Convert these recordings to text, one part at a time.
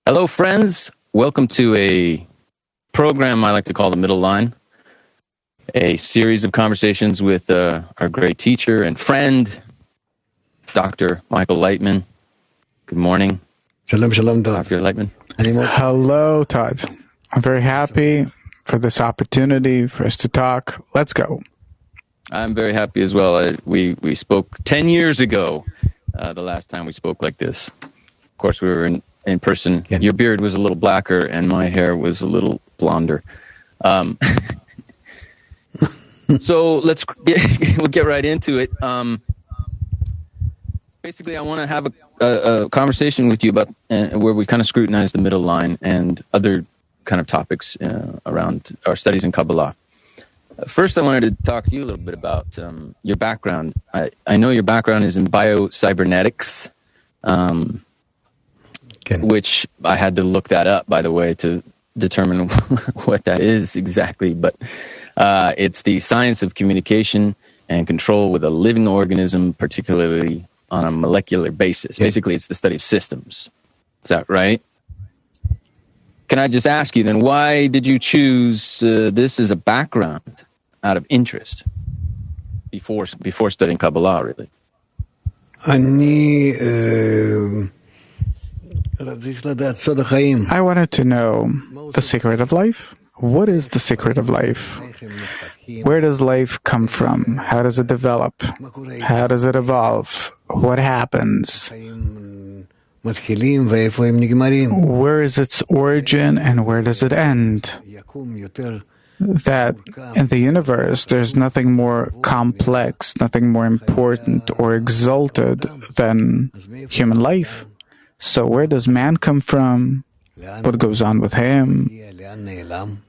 Hello, friends. Welcome to a program I like to call The Middle Line, a series of conversations with our great teacher and friend, Dr. Michael Lightman. Good morning. Shalom, shalom, Dr. Lightman. Hello, Todd. I'm very happy for this opportunity for us to talk. Let's go. I'm very happy as well. We spoke 10 years ago, the last time we spoke like this. Of course, we were in person. Yeah. Your beard was a little blacker and my hair was a little blonder. So we'll get right into it. Basically, I want to have a conversation with you about where we kind of scrutinize the middle line and other kind of topics around our studies in Kabbalah. First, I wanted to talk to you a little bit about your background. I know your background is in biocybernetics, which I had to look that up, by the way, to determine what that is exactly. But it's the science of communication and control with a living organism, particularly on a molecular basis. Yeah. Basically, it's the study of systems. Is that right? Can I just ask you then, why did you choose this as a background out of interest before studying Kabbalah, really? I wanted to know the secret of life. What is the secret of life? Where does life come from? How does it develop? How does it evolve? What happens? Where is its origin and where does it end? That in the universe, there's nothing more complex, nothing more important or exalted than human life. So where does man come from? What goes on with him?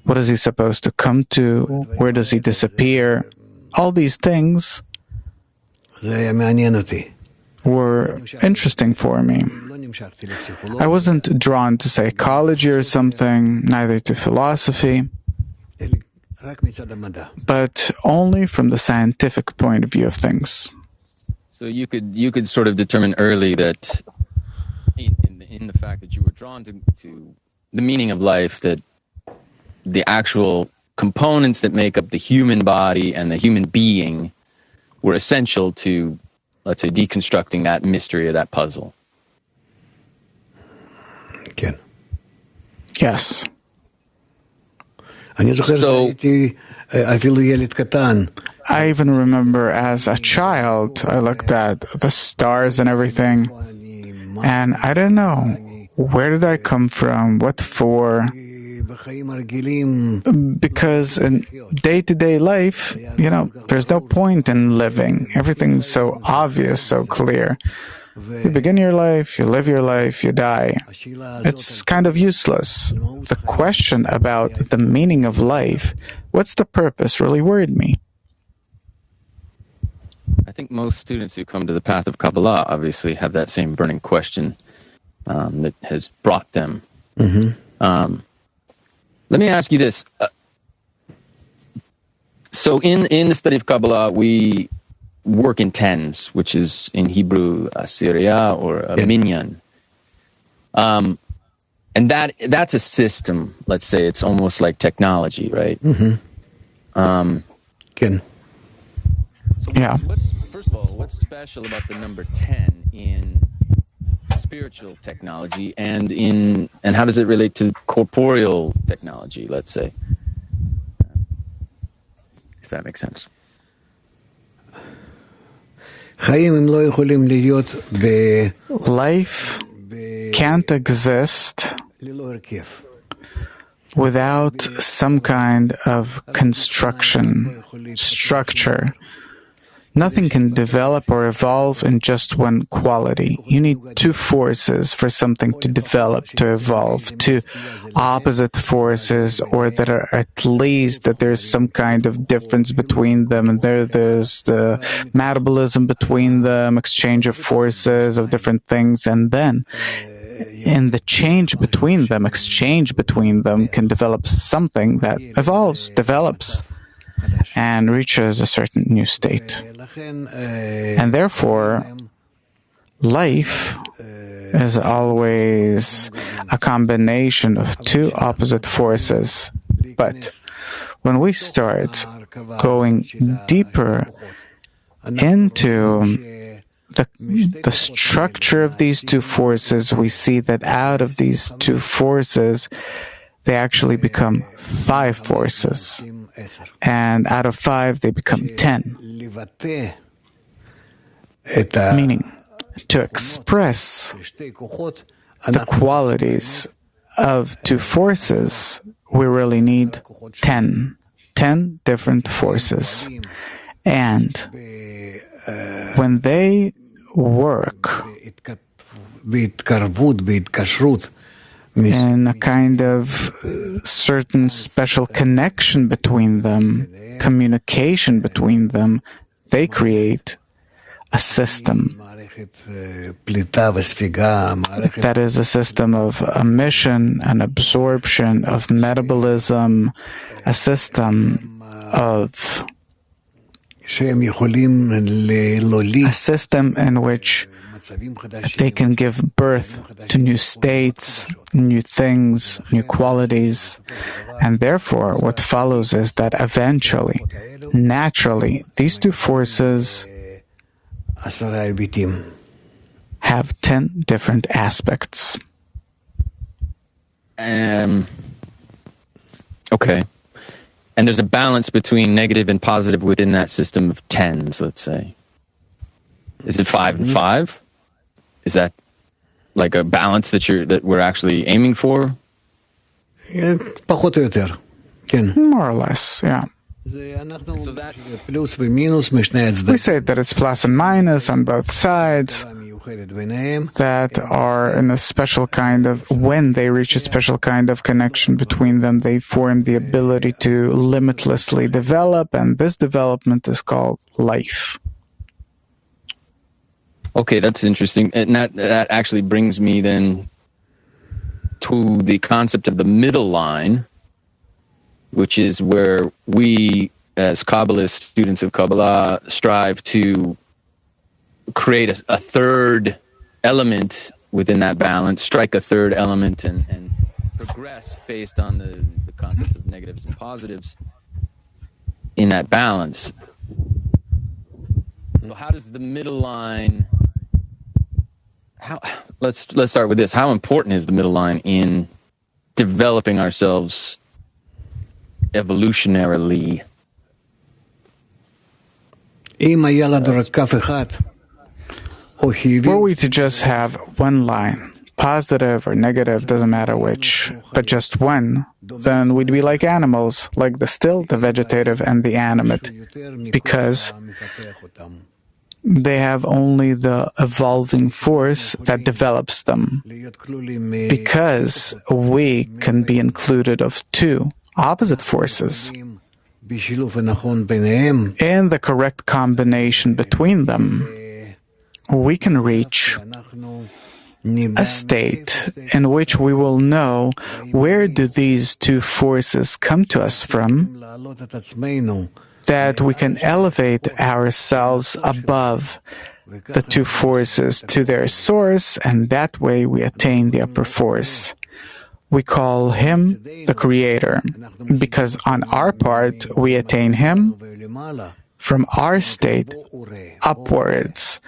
What is he supposed to come to? Where does he disappear? All these things were interesting for me. I wasn't drawn to psychology or something, neither to philosophy, but only from the scientific point of view of things. So you could sort of determine early that in the fact that you were drawn to the meaning of life, that the actual components that make up the human body and the human being were essential to, let's say, deconstructing that mystery or that puzzle. Yes. So, I even remember as a child, I looked at the stars and everything, and I didn't know, where did I come from, what for? Because in day-to-day life, there's no point in living. Everything's so obvious, so clear. You begin your life, you live your life, you die. It's kind of useless. The question about the meaning of life, what's the purpose, really worried me. I think most students who come to the path of Kabbalah obviously have that same burning question that has brought them. Mm-hmm. Let me ask you this. So in the study of Kabbalah, we work in tens, which is in Hebrew a Syria or a minyan. And that's a system. Let's say it's almost like technology, right? Mm-hmm. So Yeah. First of all, what's special about the number 10 in spiritual technology and how does it relate to corporeal technology, let's say? If that makes sense. Life can't exist without some kind of construction, structure. Nothing can develop or evolve in just one quality. You need two forces for something to develop, to evolve, two opposite forces, or that are at least that there's some kind of difference between them, and there's the metabolism between them, exchange of forces of different things, and then in the change between them, exchange between them can develop something that evolves, develops, and reaches a certain new state. And therefore, life is always a combination of two opposite forces. But when we start going deeper into the structure of these two forces, we see that out of these two forces, they actually become 5 forces. And out of 5, they become 10. Meaning, to express the qualities of two forces, we really need 10 different forces. And when they work in a kind of certain special connection between them, communication between them, they create a system. That is a system of emission and absorption, of metabolism, a system of a system in which they can give birth to new states, new things, new qualities. And therefore, what follows is that eventually, naturally, these two forces have 10 different aspects. Okay. And there's a balance between negative and positive within that system of tens, let's say. Is it 5 and 5? Is that like a balance that we're actually aiming for? More or less, yeah. So that We say that it's plus and minus on both sides that are in a special kind of, when they reach a special kind of connection between them, they form the ability to limitlessly develop, and this development is called life. Okay, that's interesting. And that actually brings me then to the concept of the middle line, which is where we, as Kabbalist students of Kabbalah, strive to create a third element within that balance, strike a third element, and progress based on the concept of negatives and positives in that balance. So how does the middle line... Let's start with this. How important is the middle line in developing ourselves evolutionarily? Were we to just have one line, positive or negative, doesn't matter which, but just one, then we'd be like animals, like the still, the vegetative, and the animate, because they have only the evolving force that develops them. Because we can be included of two opposite forces. In the correct combination between them, we can reach a state in which we will know where do these two forces come to us from, that we can elevate ourselves above the two forces to their source, and that way we attain the upper force. We call him the Creator, because on our part we attain him from our state upwards.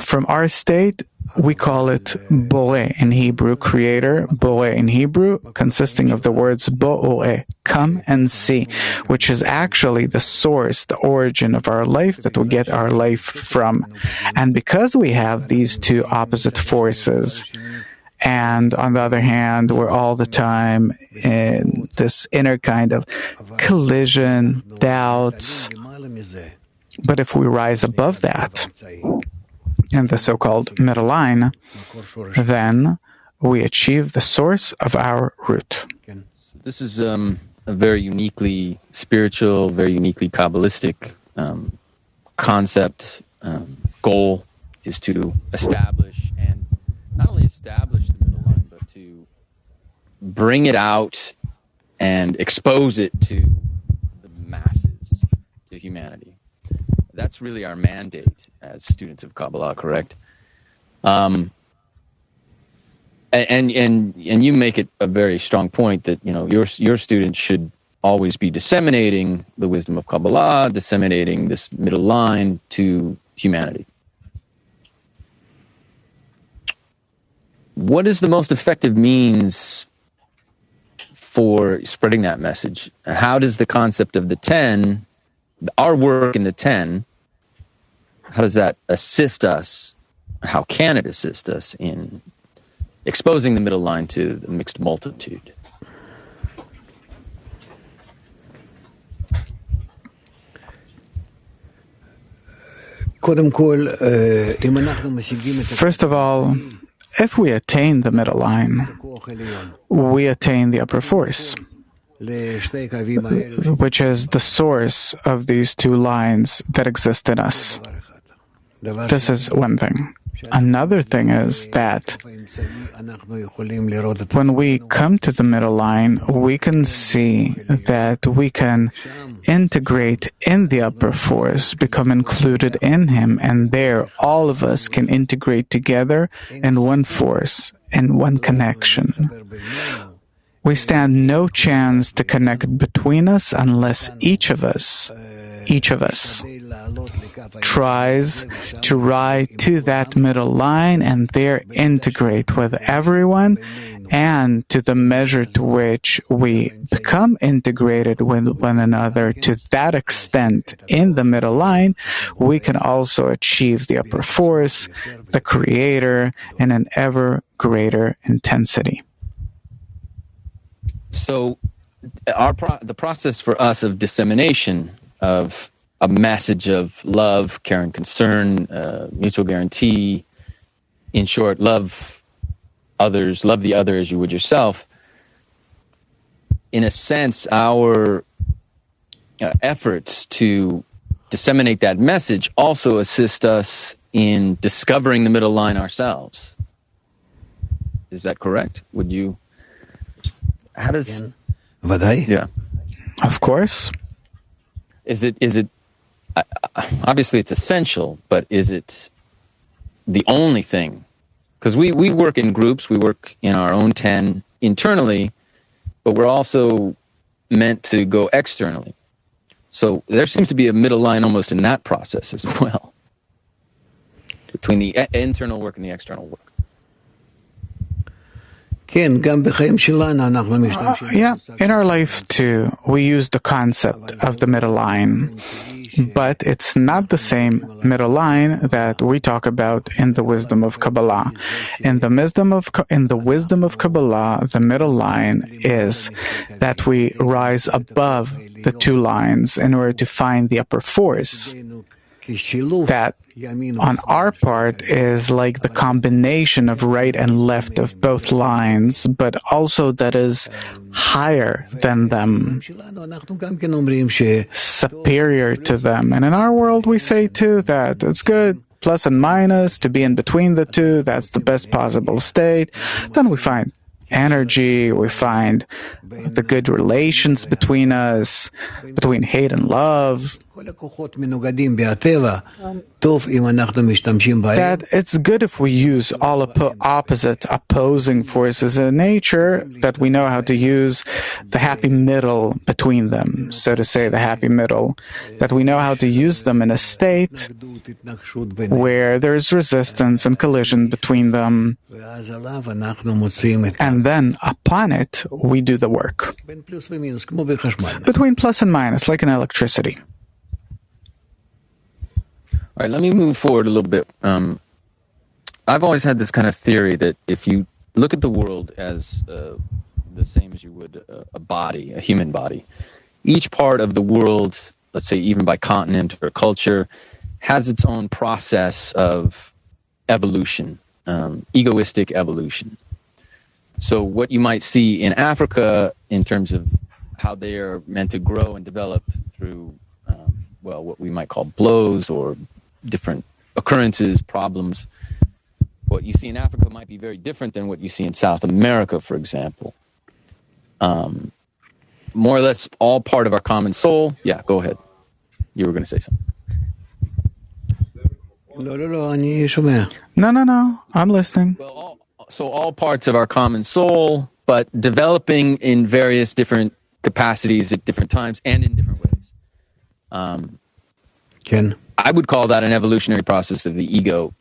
From our state, we call it Boré in Hebrew, Creator, Boré in Hebrew, consisting of the words Bo'oreh, come and see, which is actually the source, the origin of our life that we get our life from. And because we have these two opposite forces, and on the other hand, we're all the time in this inner kind of collision, doubts. But if we rise above that, in the so-called middle line, then we achieve the source of our root. This is a very uniquely spiritual, very uniquely Kabbalistic concept. Goal is to establish, and not only establish the middle line, but to bring it out and expose it to the masses, to humanity. That's really our mandate as students of Kabbalah, correct? And and you make it a very strong point that your students should always be disseminating the wisdom of Kabbalah, disseminating this middle line to humanity. What is the most effective means for spreading that message? How does the concept of the 10, our work in the 10, how does that assist us? How can it assist us in exposing the middle line to the mixed multitude? First of all, if we attain the middle line, we attain the upper force, which is the source of these two lines that exist in us. This is one thing. Another thing is that when we come to the middle line, we can see that we can integrate in the upper force, become included in him, and there all of us can integrate together in one force, in one connection. We stand no chance to connect between us unless each of us tries to ride to that middle line and there integrate with everyone, and to the measure to which we become integrated with one another to that extent in the middle line, we can also achieve the upper force, the creator, in an ever greater intensity. So the process for us of dissemination of a message of love, care, and concern, mutual guarantee, in short, love others, love the other as you would yourself. In a sense, our efforts to disseminate that message also assist us in discovering the middle line ourselves. Is that correct? Would you? How does? Yeah. Of course. Is it? Obviously, it's essential, but is it the only thing? Because we work in groups, we work in our own 10 internally, but we're also meant to go externally. So there seems to be a middle line almost in that process as well, between the internal work and the external work. Yeah, in our life too, we use the concept of the middle line, but it's not the same middle line that we talk about in the wisdom of Kabbalah. In the wisdom of Kabbalah, the middle line is that we rise above the two lines in order to find the upper force. That on our part is like the combination of right and left of both lines, but also that is higher than them, superior to them. And in our world, we say too that it's good, plus and minus, to be in between the two. That's the best possible state. Then we find energy, we find the good relations between us, between hate and love. That it's good if we use all opposing forces in nature, that we know how to use the happy middle between them, so to say, the happy middle, that we know how to use them in a state where there's resistance and collision between them, and then upon it we do the work between plus and minus, like in electricity. All right, let me move forward a little bit. I've always had this kind of theory that if you look at the world as the same as you would a body, a human body, each part of the world, let's say even by continent or culture, has its own process of evolution, egoistic evolution. So what you might see in Africa in terms of how they are meant to grow and develop through, what we might call blows or different occurrences, problems. What you see in Africa might be very different than what you see in South America, for example. More or less all part of our common soul. Yeah, go ahead. You were going to say something. No, I'm listening. Well, So all parts of our common soul, but developing in various different capacities at different times and in different ways. I would call that an evolutionary process of the ego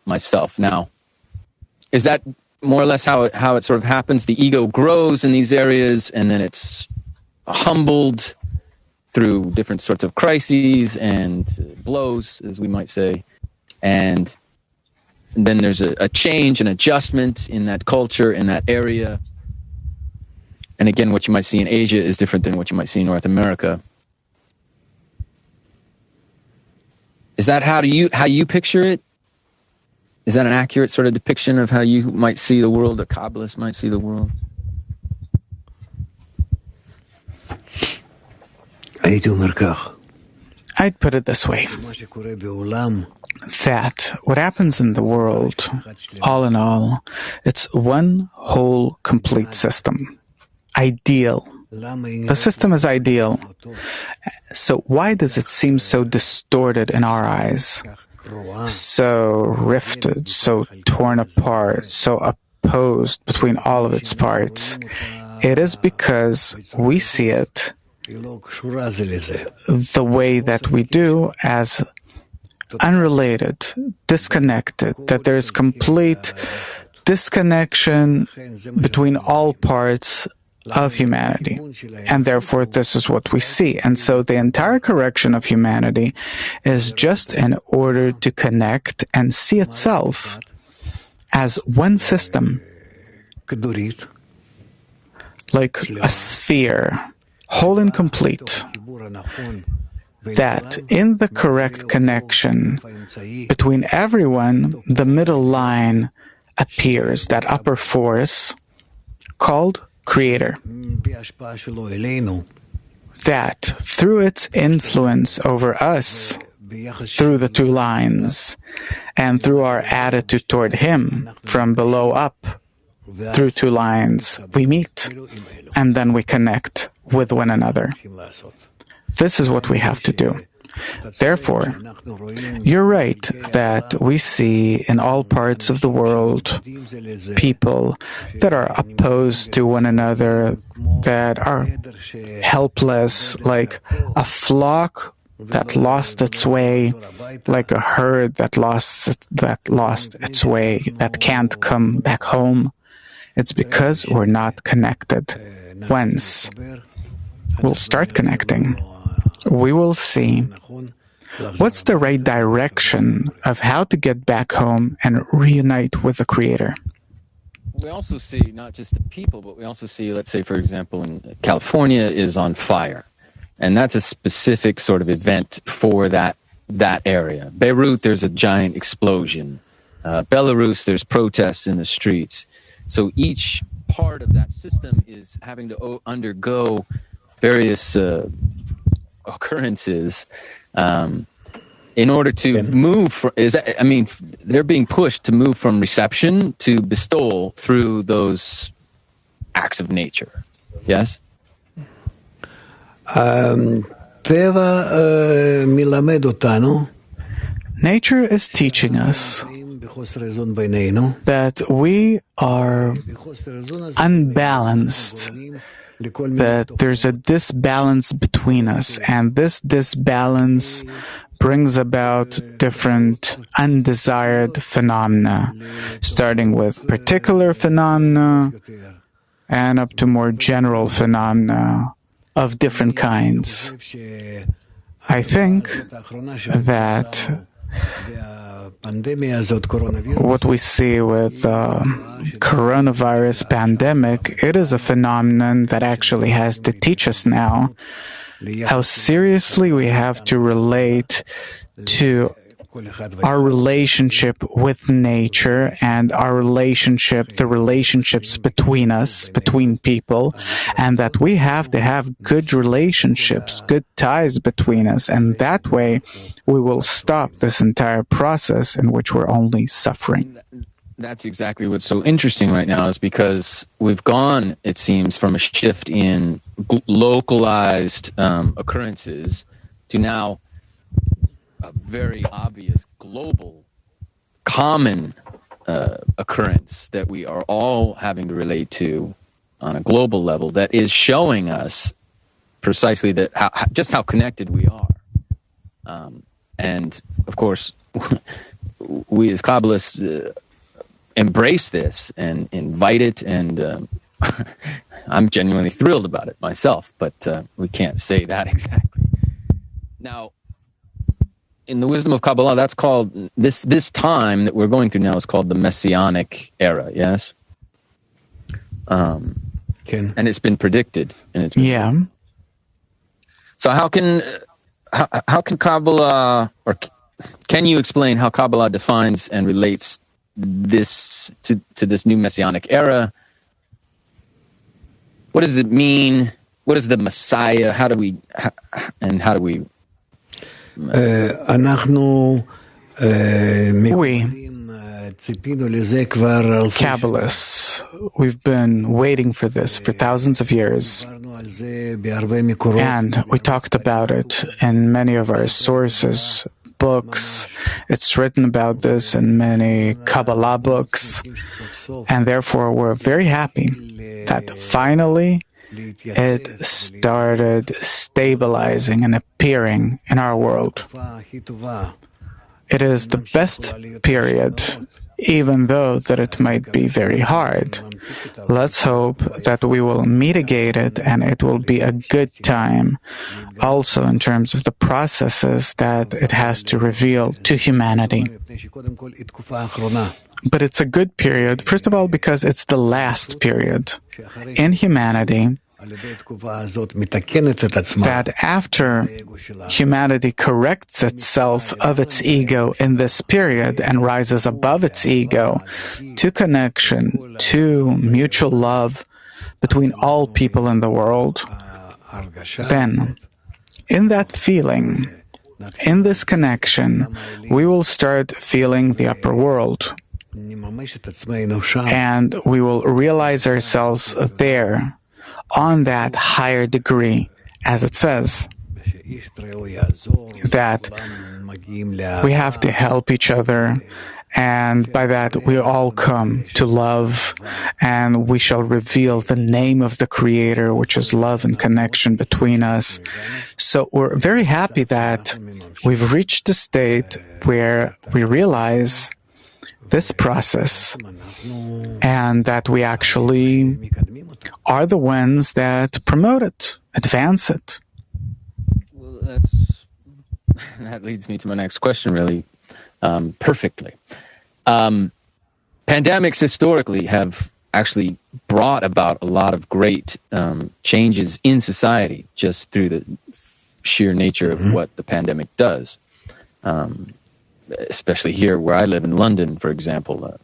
myself. Now, is that more or less how it sort of happens? The ego grows in these areas, and then it's humbled through different sorts of crises and blows, as we might say, and then there's a change, an adjustment in that culture, in that area. And again, what you might see in Asia is different than what you might see in North America. Is that how you picture it? Is that an accurate sort of depiction of how you might see the world, a Kabbalist might see the world? I'd put it this way, that what happens in the world, all in all, it's one whole complete system. Ideal. The system is ideal. So why does it seem so distorted in our eyes? So rifted, so torn apart, so opposed between all of its parts? It is because we see it the way that we do, as unrelated, disconnected, that there is complete disconnection between all parts of humanity. And therefore, this is what we see. And so the entire correction of humanity is just in order to connect and see itself as one system, like a sphere, whole and complete, that in the correct connection between everyone, the middle line appears, that upper force called Creator, that through its influence over us, through the two lines, and through our attitude toward Him, from below up, through two lines, we meet, and then we connect with one another. This is what we have to do. Therefore, you're right that we see in all parts of the world people that are opposed to one another, that are helpless, like a flock that lost its way, like a herd that lost its way, that can't come back home. It's because we're not connected. Once we'll start connecting, we will see what's the right direction of how to get back home and reunite with the Creator. We also see not just the people, but we also see, let's say, for example, in California is on fire. And that's a specific sort of event for that area. Beirut, there's a giant explosion. Belarus, there's protests in the streets. So each part of that system is having to undergo various occurrences in order to move. They're being pushed to move from reception to bestowal through those acts of nature. Yes? Nature is teaching us that we are unbalanced, that there's a disbalance between us, and this disbalance brings about different undesired phenomena, starting with particular phenomena and up to more general phenomena of different kinds. I think that what we see with coronavirus pandemic, it is a phenomenon that actually has to teach us now how seriously we have to relate to our relationship with nature and the relationships between us, between people, and that we have to have good relationships, good ties between us, and that way we will stop this entire process in which we're only suffering. That's exactly what's so interesting right now, is because we've gone, it seems, from a shift in localized occurrences to now a very obvious global common occurrence that we are all having to relate to on a global level that is showing us precisely that just how connected we are. And of course, we as Kabbalists embrace this and invite it, and I'm genuinely thrilled about it myself, but we can't say that exactly. Now, in the wisdom of Kabbalah, that's called, this time that we're going through now is called the Messianic Era, yes? And it's been predicted. Yeah. So how can Kabbalah, or can you explain how Kabbalah defines and relates this to this new Messianic era? What does it mean? What is the Messiah? How do we? Kabbalists, we've been waiting for this for thousands of years. And we talked about it in many of our sources, books. It's written about this in many Kabbalah books. And therefore, we're very happy that finally it started stabilizing and appearing in our world. It is the best period, even though that it might be very hard. Let's hope that we will mitigate it and it will be a good time, also in terms of the processes that it has to reveal to humanity. But it's a good period, first of all, because it's the last period in humanity, that after humanity corrects itself of its ego in this period and rises above its ego to connection, to mutual love between all people in the world, then in that feeling, in this connection, we will start feeling the upper world. And we will realize ourselves there, on that higher degree, as it says, that we have to help each other, and by that we all come to love, and we shall reveal the name of the Creator, which is love and connection between us. So we're very happy that we've reached a state where we realize this process, and that we actually are the ones that promote it, advance it. Well, that leads me to my next question, really, perfectly. Pandemics historically have actually brought about a lot of great changes in society just through the sheer nature of what the pandemic does. Especially here where I live in London, for example,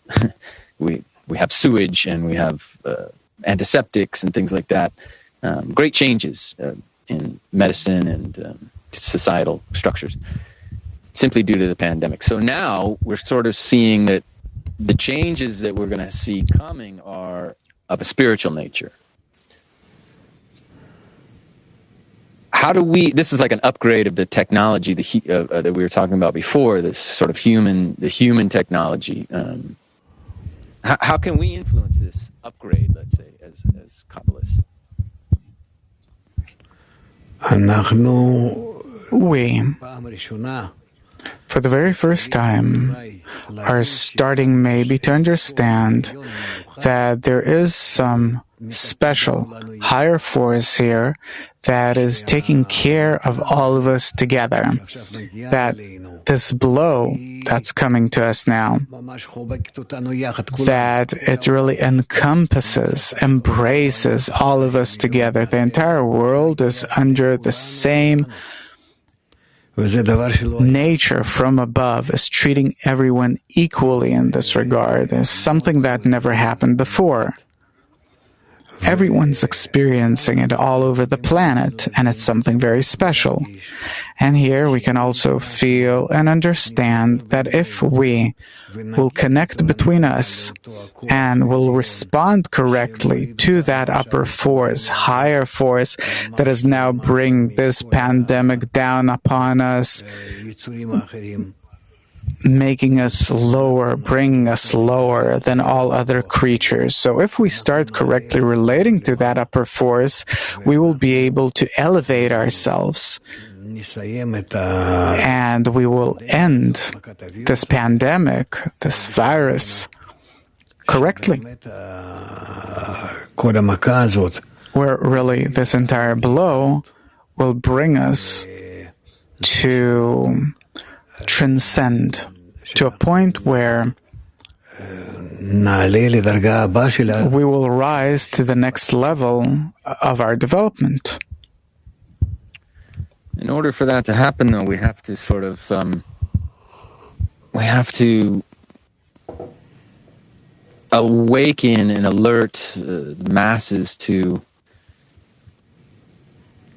we have sewage and we have antiseptics and things like that. Great changes in medicine and societal structures simply due to the pandemic. So now we're sort of seeing that the changes that we're going to see coming are of a spiritual nature. How do this is like an upgrade of the technology that we were talking about before, this sort of the human technology. How can we influence this upgrade, let's say, as Kabbalists? We, for the very first time, are starting maybe to understand that there is some special higher force here that is taking care of all of us together, that this blow that's coming to us now, that it really encompasses, embraces all of us together. The entire world is under the same nature from above, is treating everyone equally in this regard. It's something that never happened before. Everyone's experiencing it all over the planet, and it's something very special. And here we can also feel and understand that if we will connect between us and will respond correctly to that upper force, higher force that is now bringing this pandemic down upon us, making us lower, bringing us lower than all other creatures. So if we start correctly relating to that upper force, we will be able to elevate ourselves, and we will end this pandemic, this virus, correctly. Where really this entire blow will bring us to transcend to a point where we will rise to the next level of our development. In order for that to happen, though, we have to sort of awaken and alert the masses to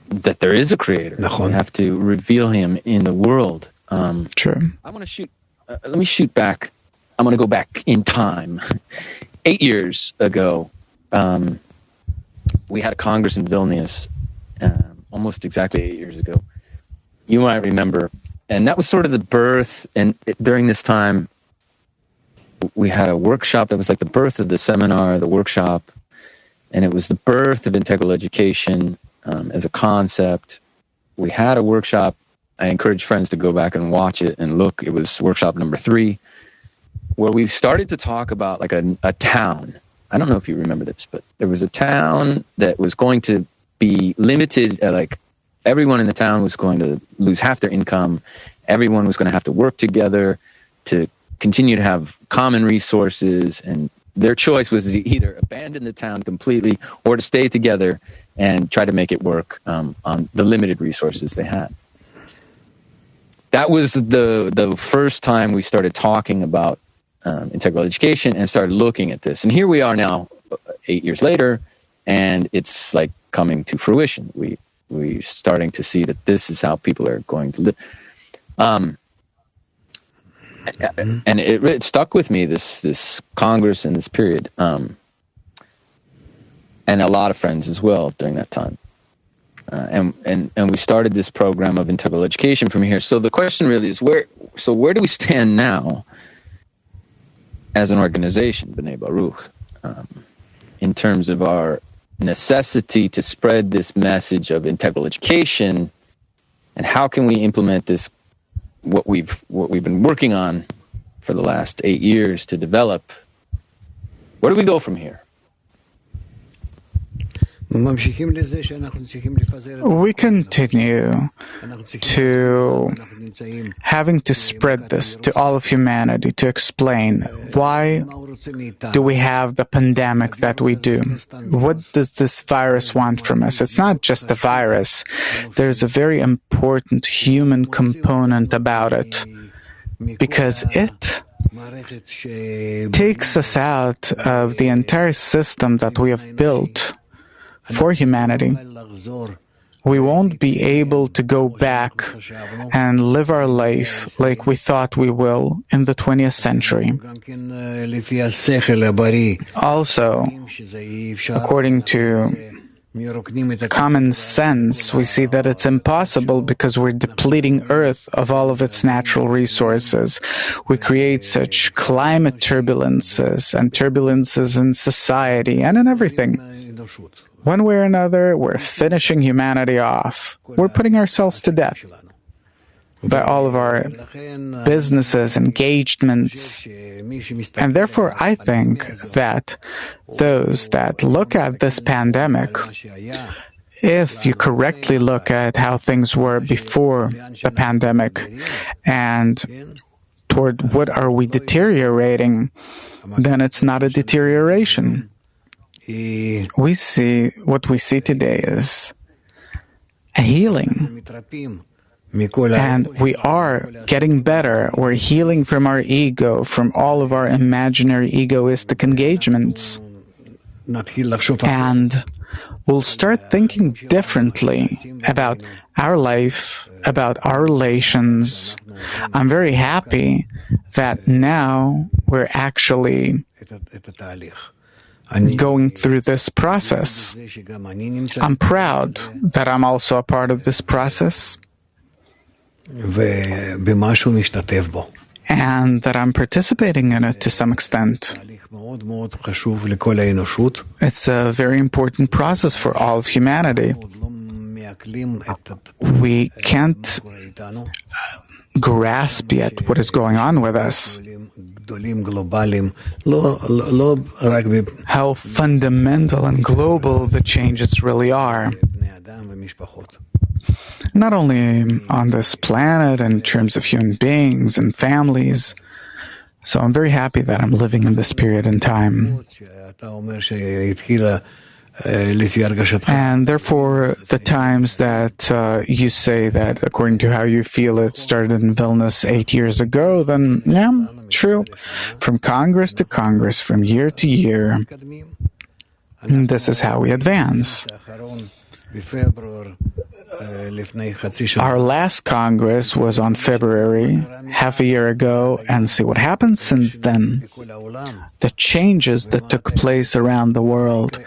that there is a creator. We have to reveal him in the world. Sure. I want to shoot. Let me shoot back. I'm going to go back in time. 8 years ago, we had a Congress in Vilnius, almost exactly 8 years ago. You might remember. And that was sort of the birth. And during this time, we had a workshop that was like the birth of the seminar, the workshop. And it was the birth of integral education as a concept. We had a workshop. I encourage friends to go back and watch it and look. It was workshop number 3, where we started to talk about like a town. I don't know if you remember this, but there was a town that was going to be limited. Like everyone in the town was going to lose half their income. Everyone was going to have to work together to continue to have common resources. And their choice was to either abandon the town completely or to stay together and try to make it work on the limited resources they had. That was the first time we started talking about integral education and started looking at this. And here we are now, 8 years later, and it's like coming to fruition. We're starting to see that this is how people are going to live. And it stuck with me, this Congress and this period, and a lot of friends as well during that time. And we started this program of integral education from here. So the question really is, where do we stand now as an organization, B'nai Baruch, in terms of our necessity to spread this message of integral education, and how can we implement this, what we've been working on for the last 8 years to develop? Where do we go from here? We continue to having to spread this to all of humanity, to explain why do we have the pandemic that we do? What does this virus want from us? It's not just a virus. There's a very important human component about it, because it takes us out of the entire system that we have built for humanity. We won't be able to go back and live our life like we thought we will in the 20th century. Also, according to common sense, we see that it's impossible because we're depleting Earth of all of its natural resources. We create such climate turbulences and turbulences in society and in everything. One way or another, we're finishing humanity off. We're putting ourselves to death by all of our businesses, engagements. And therefore, I think that those that look at this pandemic, if you correctly look at how things were before the pandemic and toward what are we deteriorating, then it's not a deterioration. We see what we see today is a healing. And we are getting better. We're healing from our ego, from all of our imaginary egoistic engagements. And we'll start thinking differently about our life, about our relations. I'm very happy that now we're actually going through this process. I'm proud that I'm also a part of this process. and that I'm participating in it to some extent. It's a very important process for all of humanity. We can't grasp yet what is going on with us, how fundamental and global the changes really are. Not only on this planet in terms of human beings and families. So I'm very happy that I'm living in this period in time. And therefore, the times that you say that according to how you feel it started in Vilnius 8 years ago, then yeah, true. From Congress to Congress, from year to year, this is how we advance. Our last Congress was on February, half a year ago, and see what happened since then. The changes that took place around the world.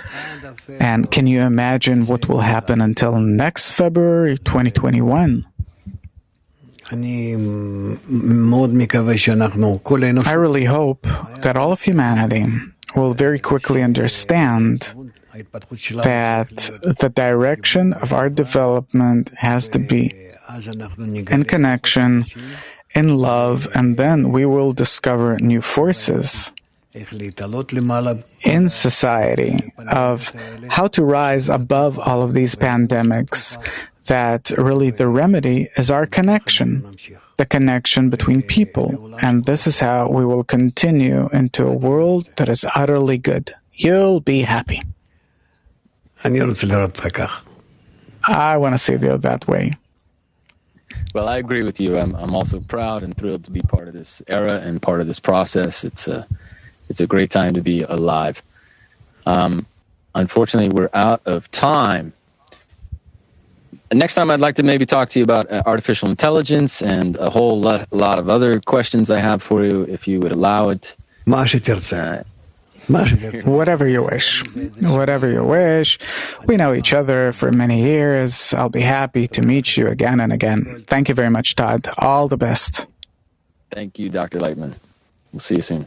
And can you imagine what will happen until next February 2021? I really hope that all of humanity will very quickly understand that the direction of our development has to be in connection, in love, and then we will discover new forces in society of how to rise above all of these pandemics, that really the remedy is our connection, the connection between people. And this is how we will continue into a world that is utterly good. You'll be happy. I want to see it that way. Well, I agree with you. I'm also proud and thrilled to be part of this era and part of this process. It's a great time to be alive. Unfortunately, we're out of time. Next time, I'd like to maybe talk to you about artificial intelligence and a whole lot of other questions I have for you, if you would allow it. Whatever you wish. Whatever you wish. We know each other for many years. I'll be happy to meet you again and again. Thank you very much, Todd. All the best. Thank you, Dr. Lightman. We'll see you soon.